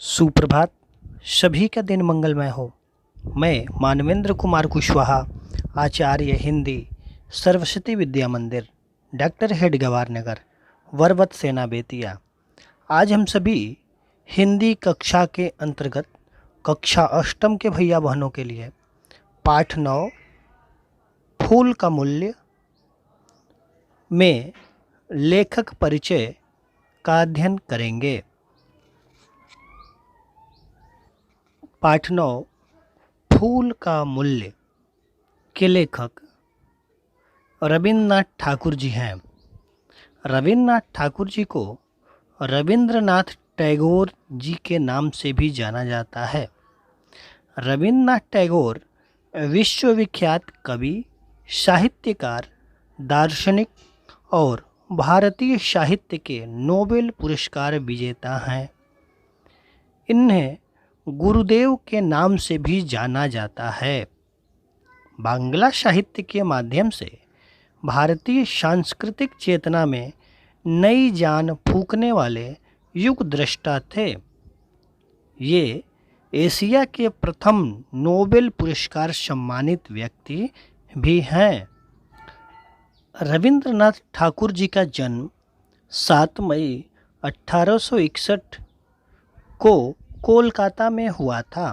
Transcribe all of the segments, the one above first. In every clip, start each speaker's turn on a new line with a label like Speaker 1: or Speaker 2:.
Speaker 1: सुप्रभात। सभी का दिन मंगलमय हो। मैं मानवेंद्र कुमार कुशवाहा, आचार्य हिंदी, सरस्वती विद्या मंदिर, डॉक्टर हेडगवार नगर, वरवत सेना बेतिया। आज हम सभी हिंदी कक्षा के अंतर्गत कक्षा अष्टम के भैया बहनों के लिए पाठ 9 फूल का मूल्य में लेखक परिचय का अध्ययन करेंगे। पाठ 9 फूल का मूल्य के लेखक रविन्द्रनाथ ठाकुर जी हैं। रविन्द्रनाथ ठाकुर जी को रविंद्रनाथ टैगोर जी के नाम से भी जाना जाता है। रविन्द्रनाथ टैगोर विश्वविख्यात कवि, साहित्यकार, दार्शनिक और भारतीय साहित्य के नोबेल पुरस्कार विजेता हैं। इन्हें गुरुदेव के नाम से भी जाना जाता है। बांग्ला साहित्य के माध्यम से भारतीय सांस्कृतिक चेतना में नई जान फूंकने वाले युग दृष्टा थे। ये एशिया के प्रथम नोबेल पुरस्कार सम्मानित व्यक्ति भी हैं। रविंद्रनाथ ठाकुर जी का जन्म 7 मई 1861 को कोलकाता में हुआ था।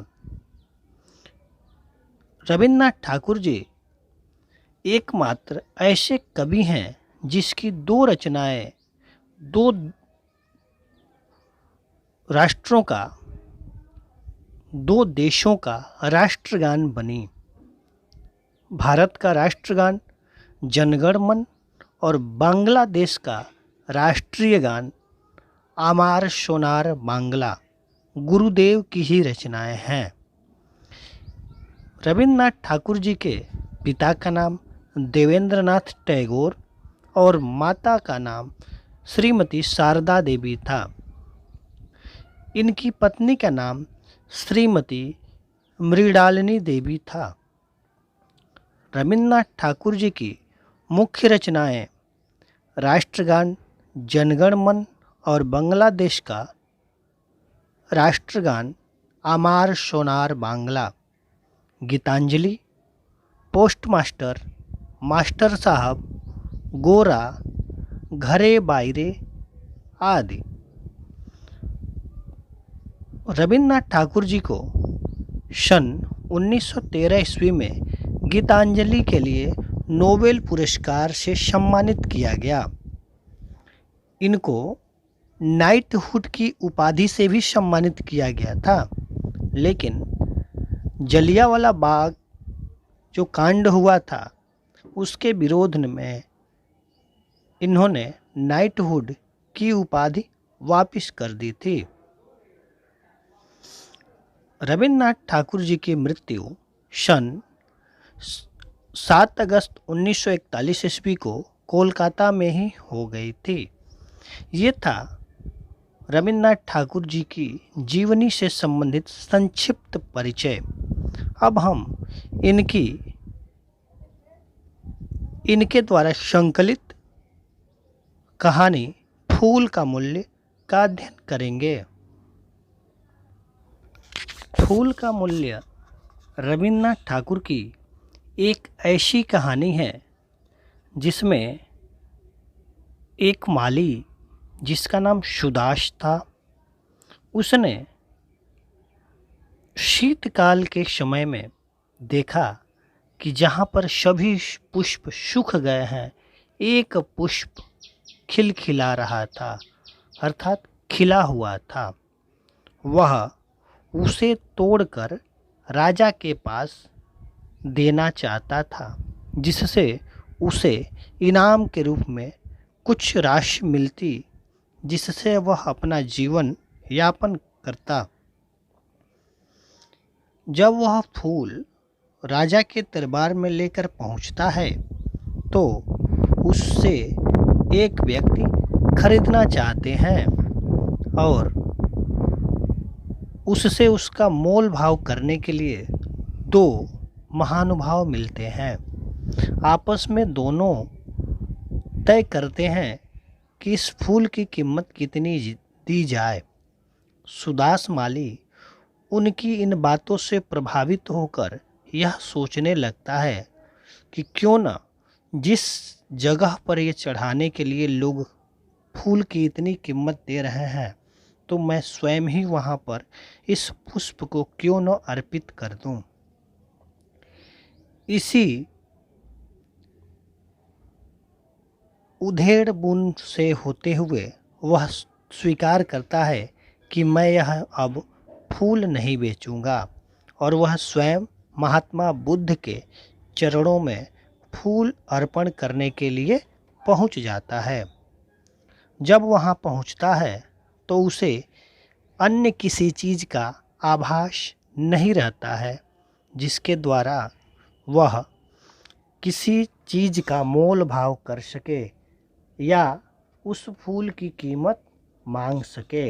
Speaker 1: रविन्द्रनाथ ठाकुर जी एकमात्र ऐसे कवि हैं जिसकी 2 रचनाएं 2 राष्ट्रों का, 2 देशों का राष्ट्रगान बनी। भारत का राष्ट्रगान जनगण मन और बांग्लादेश का राष्ट्रीय गान आमार सोनार बांग्ला गुरुदेव की ही रचनाएं हैं। रविन्द्रनाथ ठाकुर जी के पिता का नाम देवेंद्रनाथ टैगोर और माता का नाम श्रीमती शारदा देवी था। इनकी पत्नी का नाम श्रीमती मृणालिनी देवी था। रविन्द्रनाथ ठाकुर जी की मुख्य रचनाएं राष्ट्रगान जनगण मन और बांग्लादेश का राष्ट्रगान आमार सोनार बांग्ला, गीतांजलि, पोस्टमास्टर, मास्टर साहब, गोरा, घरे बायरे आदि। रविन्द्रनाथ ठाकुर जी को सन 1913 ईस्वी में गीतांजलि के लिए नोबेल पुरस्कार से सम्मानित किया गया। इनको नाइटहुड की उपाधि से भी सम्मानित किया गया था, लेकिन जलियांवाला बाग जो कांड हुआ था उसके विरोध में इन्होंने नाइटहुड की उपाधि वापस कर दी थी। रविन्द्रनाथ ठाकुर जी की मृत्यु सन 7 अगस्त 1941 ईस्वी को कोलकाता में ही हो गई थी। ये था रविन्द्रनाथ ठाकुर जी की जीवनी से संबंधित संक्षिप्त परिचय। अब हम इनके द्वारा संकलित कहानी फूल का मूल्य का अध्ययन करेंगे। फूल का मूल्य रविन्द्रनाथ ठाकुर की एक ऐसी कहानी है जिसमें एक माली जिसका नाम सुदाश था, उसने शीतकाल के समय में देखा कि जहाँ पर सभी पुष्प सूख गए हैं, एक पुष्प खिलखिला रहा था, अर्थात खिला हुआ था। वह उसे तोड़कर राजा के पास देना चाहता था, जिससे उसे इनाम के रूप में कुछ राशि मिलती, जिससे वह अपना जीवन यापन करता। जब वह फूल राजा के दरबार में लेकर पहुंचता है तो उससे एक व्यक्ति खरीदना चाहते हैं और उससे उसका मोल भाव करने के लिए 2 महानुभाव मिलते हैं। आपस में दोनों तय करते हैं कि इस फूल की कीमत कितनी दी जाए। सुदास माली उनकी इन बातों से प्रभावित होकर यह सोचने लगता है कि क्यों न जिस जगह पर ये चढ़ाने के लिए लोग फूल की इतनी कीमत दे रहे हैं, तो मैं स्वयं ही वहाँ पर इस पुष्प को क्यों न अर्पित कर दूं। इसी उधेड़ बुन से होते हुए वह स्वीकार करता है कि मैं यह अब फूल नहीं बेचूंगा, और वह स्वयं महात्मा बुद्ध के चरणों में फूल अर्पण करने के लिए पहुंच जाता है। जब वहां पहुंचता है तो उसे अन्य किसी चीज़ का आभास नहीं रहता है जिसके द्वारा वह किसी चीज़ का मोल भाव कर सके या उस फूल की कीमत मांग सके।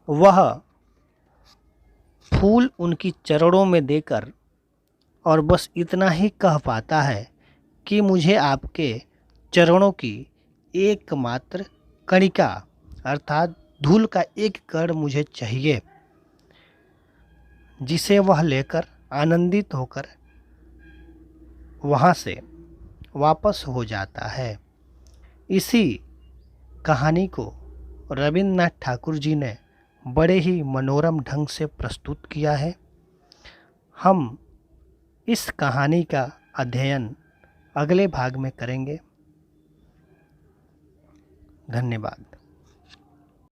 Speaker 1: वह फूल उनकी चरणों में देकर और बस इतना ही कह पाता है कि मुझे आपके चरणों की एकमात्र कणिका अर्थात धूल का एक कण मुझे चाहिए, जिसे वह लेकर आनंदित होकर वहाँ से वापस हो जाता है। इसी कहानी को रविन्द्रनाथ ठाकुर जी ने बड़े ही मनोरम ढंग से प्रस्तुत किया है। हम इस कहानी का अध्ययन अगले भाग में करेंगे। धन्यवाद।